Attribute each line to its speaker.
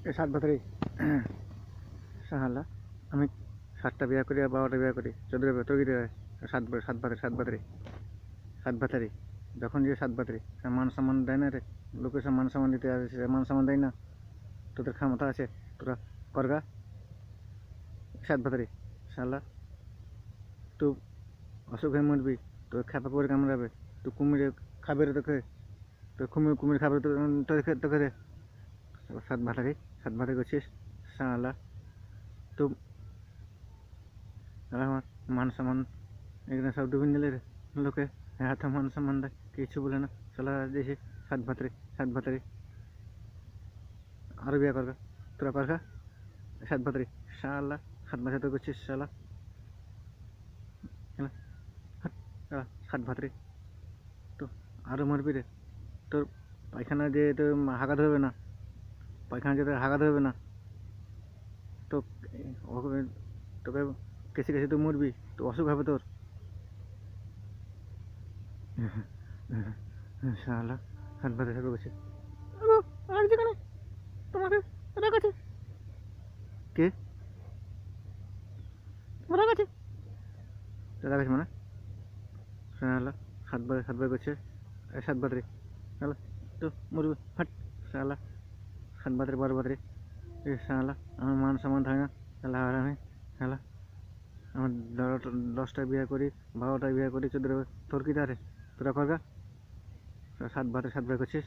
Speaker 1: এ 7 বছরে শালা আমি 7টা বিয়া করি আর 12টা বিয়া করি 14 তোর কি 7 বাতারি যখন যে 7 বাতারি মান সম্মান দেয় না রে, লোকের সব মান সম্মান দিতে আসে, মান সম্মান দেয় না। তোদের ক্ষমতা আছে, তোরা করগা 7 বাতারি শালা। তুই অসুখ হয়ে মরবি, তোর খেপা করে কামড়াবে, তুই কুমিরে খাবে রে তোকে, তোর কুমির খাবে তোকে তোকে রে। 7 ভাতারি করছিস শালা। তুই আমার মান সম্মান এখানে সব ডুবে নিলে রে, লোকে হাতে মান সম্মান দেয়, কিছু বলে না শালা। দেখি 7 ভাতারি আরো বিয়ে করগা, তোরা করগা 7 ভাতারি শালা। 7 বছর তো করছিস শালা, 7 ভাতারি তো আরো মরবি রে। তোর পায়খানা দিয়ে তো হাগা ধরবে না, পায়খানা দিয়ে হাগা ধরবে না তো তোকে কেসে কেসে তুই মরবি, তো অসুখ হবে তোর শালা। 7 ভাতারি করছে আর যেখানে তোমাকে রাখাচ্ছে কে রাখাচ্ছে রাখাচ্ছে মানে শালা। 7 বার করছে 7 ভাতারি শালা, তো মরবি হাট শালা। 7 ভাতারি 12 ভাতারি এ শালা, আমার মান সম্মান থাকে না শালা। আর আমি শালা আমার 10টা বিয়ে করি, 12টা বিয়ে করি, 14 তোর কি তারে, তোরা করগা 7 ভাতারি 7 বার করছিস